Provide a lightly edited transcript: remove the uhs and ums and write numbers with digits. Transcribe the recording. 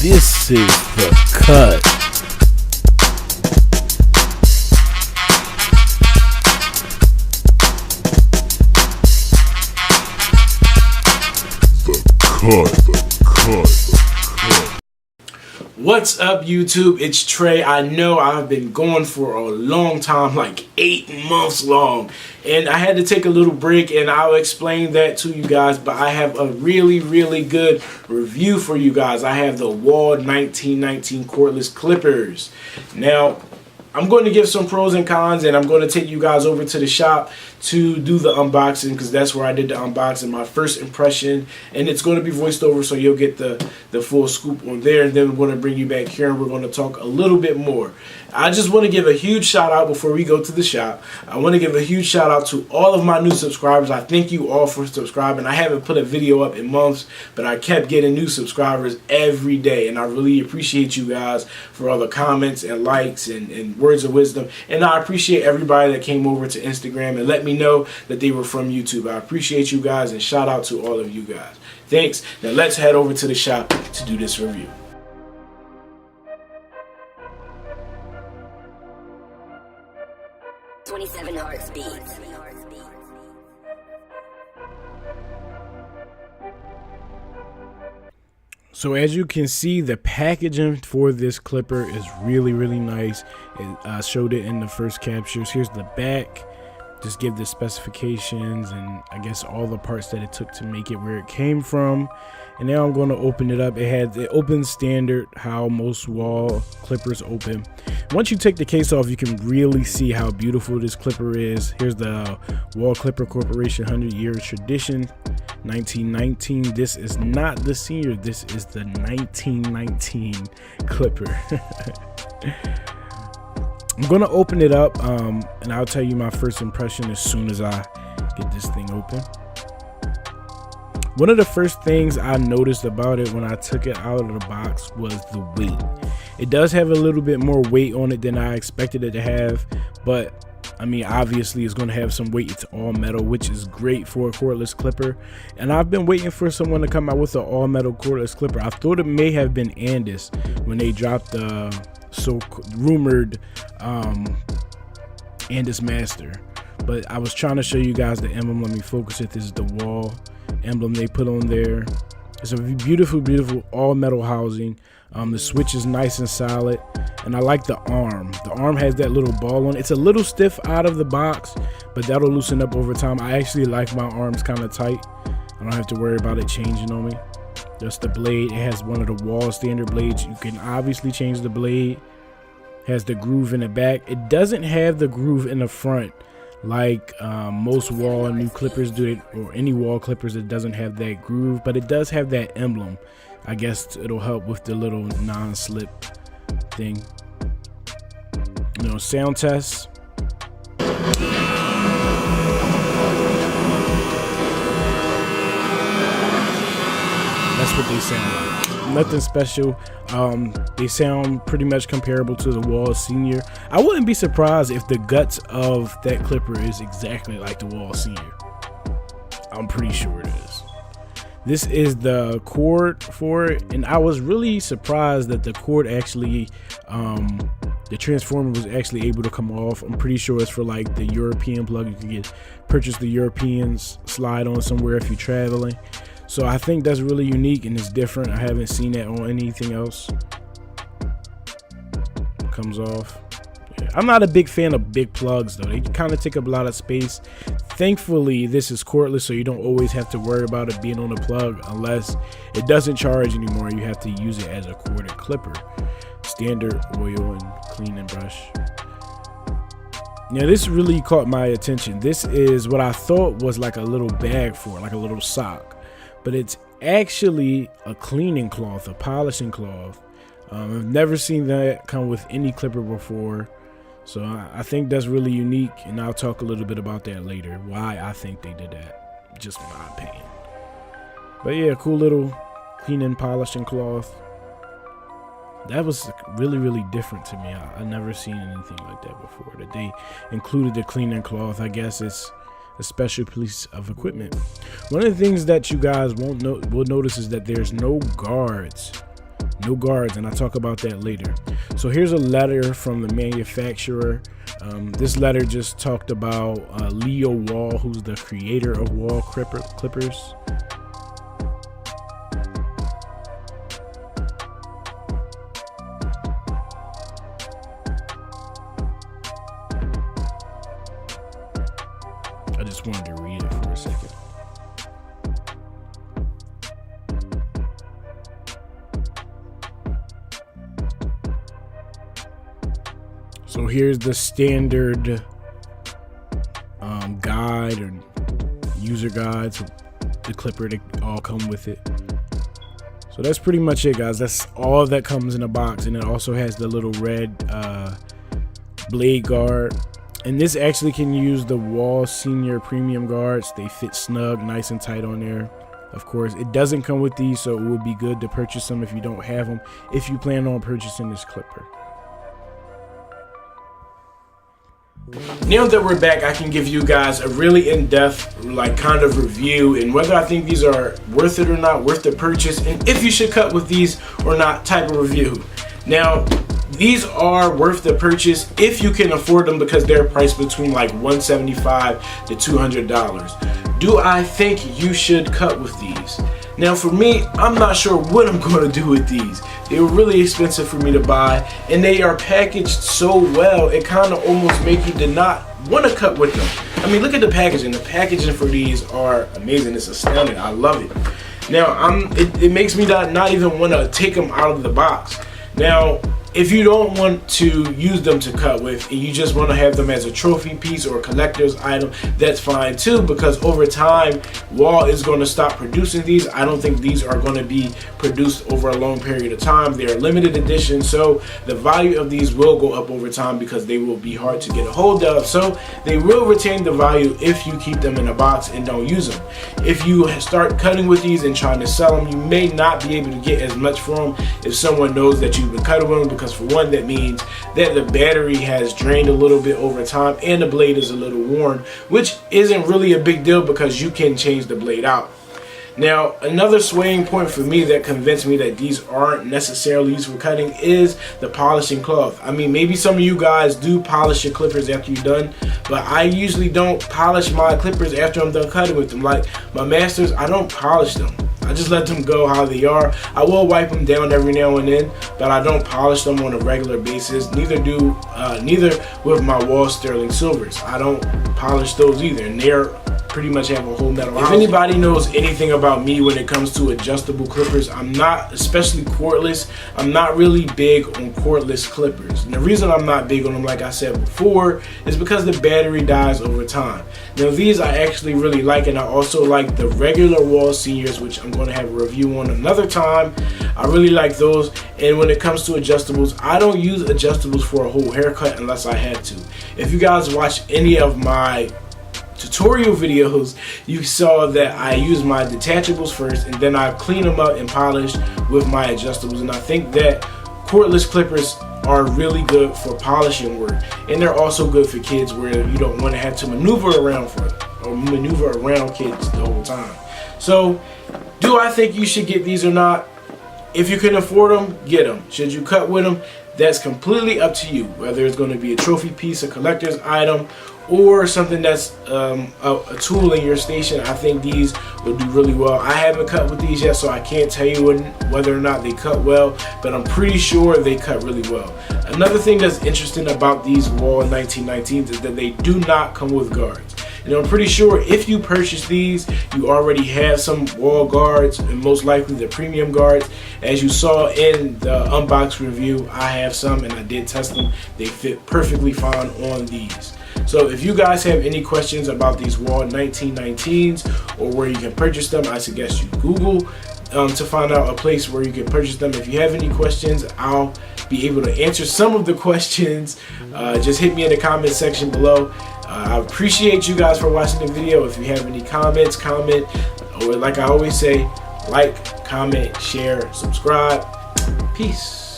This is the cut. What's up, YouTube? It's Trey. I know I've been going for a long time, like 8 months long, and I had to take a little break, and I'll explain that to you guys. But I have a really good review for you guys. I have the Wahl 1919 cordless clippers. Now, I'm going to give some pros and cons, and I'm going to take you guys over to the shop to do the unboxing, because that's where I did the unboxing, my first impression, and it's going to be voiced over, so you'll get the full scoop on there. And then we're going to bring you back here, and we're going to talk a little bit more. I just want to give a huge shout out before we go to the shop. I want to give a huge shout out to all of my new subscribers. I thank you all for subscribing. I haven't put a video up in months, but I kept getting new subscribers every day, and I really appreciate you guys for all the comments and likes and words of wisdom. And I appreciate everybody that came over to Instagram and let me know that they were from YouTube. I appreciate you guys, and shout out to all of you guys. Thanks. Now let's head over to the shop to do this review. So as you can see, the packaging for this clipper is really nice. I showed it in the first captures. Here's the back. Just give the specifications and I guess all the parts that it took to make it where it came from. And now I'm going to open it up. It opens standard, how most Wahl clippers open. Once you take the case off, you can really see how beautiful this clipper is. Here's the Wahl Clipper Corporation 100-year tradition, 1919. This is not the senior, this is the 1919 clipper. I'm gonna open it up and I'll tell you my first impression as soon as I get this thing open. One of the first things I noticed about it when I took it out of the box was the weight. It does have a little bit more weight on it than I expected it to have, but I mean, obviously it's going to have some weight. It's all metal, which is great for a cordless clipper. And I've been waiting for someone to come out with an all metal cordless clipper. I thought it may have been Andis when they dropped the so rumored Andis Master, but I was trying to show you guys the emblem. Let me focus it. This is the Wahl emblem they put on there. It's a beautiful all metal housing. The switch is nice and solid, and I like the arm. The arm has that little ball on it. It's a little stiff out of the box, but that'll loosen up over time. I actually like my arms kind of tight. I don't have to worry about it changing on me. Just the blade. It has one of the Wahl standard blades. You can obviously change the blade. Has the groove in the back. It doesn't have the groove in the front like most Wahl new clippers do, it, or any Wahl clippers. It doesn't have that groove, but it does have that emblem. I guess it'll help with the little non-slip thing. You know, sound test. That's what they sound like. Nothing special. They sound pretty much comparable to the Wahl Senior. I wouldn't be surprised if the guts of that clipper is exactly like the Wahl Senior. I'm pretty sure it is. This is the cord for it, and I was really surprised that the cord actually, the transformer was actually able to come off. I'm pretty sure it's for like the European plug. You can purchase the European slide on somewhere if you're traveling. So I think that's really unique and it's different. I haven't seen that on anything else. Comes off. Yeah. I'm not a big fan of big plugs though. They kind of take up a lot of space. Thankfully, this is cordless, so you don't always have to worry about it being on a plug unless it doesn't charge anymore. You have to use it as a corded clipper. Standard oil and clean and brush. Now this really caught my attention. This is what I thought was like a little bag for, like a little sock. But it's actually a cleaning cloth, a polishing cloth. I've never seen that come with any clipper before, so I think that's really unique, and I'll talk a little bit about that later, why I think they did that, just my opinion. But yeah, cool little cleaning polishing cloth. That was really different to me. I never seen anything like that before, that they included the cleaning cloth. I guess it's a special piece of equipment. One of the things that you guys will notice is that there's no guards no guards, and I'll talk about that later. So here's a letter from the manufacturer. This letter just talked about Leo Wahl, who's the creator of Wahl clippers. I just wanted to read it for a second. So here's the standard guide or user guide to the clipper. They all come with it. So that's pretty much it, guys. That's all that comes in a box, and it also has the little red blade guard. And this actually can use the Wahl Senior Premium guards. They fit snug, nice and tight on there. Of course, it doesn't come with these, so it would be good to purchase them if you don't have them, if you plan on purchasing this clipper. Now that we're back, I can give you guys a really in-depth, like, kind of review and whether I think these are worth it or not, worth the purchase, and if you should cut with these or not type of review. Now, these are worth the purchase if you can afford them because they're priced between like $175 to $200. Do I think you should cut with these? Now for me, I'm not sure what I'm going to do with these. They were really expensive for me to buy, and they are packaged so well, it kind of almost makes you to not want to cut with them. I mean, look at the packaging. The packaging for these are amazing. It's astounding. I love it. Now, it makes me not even want to take them out of the box. Now, if you don't want to use them to cut with and you just want to have them as a trophy piece or a collector's item, that's fine too, because over time Wahl is going to stop producing these. I don't think these are going to be produced over a long period of time. They are limited edition, so the value of these will go up over time because they will be hard to get a hold of. So they will retain the value if you keep them in a box and don't use them. If you start cutting with these and trying to sell them, you may not be able to get as much for them if someone knows that you've been cutting with them, because for one, that means that the battery has drained a little bit over time and the blade is a little worn, which isn't really a big deal because you can change the blade out. Now, another swaying point for me that convinced me that these aren't necessarily used for cutting is the polishing cloth. I mean, maybe some of you guys do polish your clippers after you're done, but I usually don't polish my clippers after I'm done cutting with them. Like my Masters, I don't polish them. I just let them go how they are. I will wipe them down every now and then, but I don't polish them on a regular basis. Neither with my Wahl Sterling Silvers. I don't polish those either, and they're pretty much have a whole metal. If anybody knows anything about me when it comes to adjustable clippers, I'm not, especially cordless, I'm not really big on cordless clippers. And the reason I'm not big on them, like I said before, is because the battery dies over time. Now these I actually really like, and I also like the regular Wahl Seniors, which I'm going to have a review on another time. I really like those. And when it comes to adjustables, I don't use adjustables for a whole haircut unless I had to. If you guys watch any of my tutorial videos, you saw that I use my detachables first and then I clean them up and polish with my adjustables. And I think that cordless clippers are really good for polishing work, and they're also good for kids where you don't want to have to maneuver around kids the whole time. So do I think you should get these or not? If you can afford them, get them. Should you cut with them? That's completely up to you, whether it's going to be a trophy piece, a collector's item, or something that's a tool in your station. I think these will do really well. I haven't cut with these yet, so I can't tell you whether or not they cut well, but I'm pretty sure they cut really well. Another thing that's interesting about these Wahl 1919s is that they do not come with guards. And I'm pretty sure if you purchase these, you already have some Wahl guards, and most likely the premium guards. As you saw in the unbox review, I have some and I did test them. They fit perfectly fine on these. So if you guys have any questions about these Wahl 1919s or where you can purchase them, I suggest you Google to find out a place where you can purchase them. If you have any questions, I'll be able to answer some of the questions. Just hit me in the comment section below. I appreciate you guys for watching the video. If you have any comments, comment, or like I always say, like, comment, share, subscribe. Peace.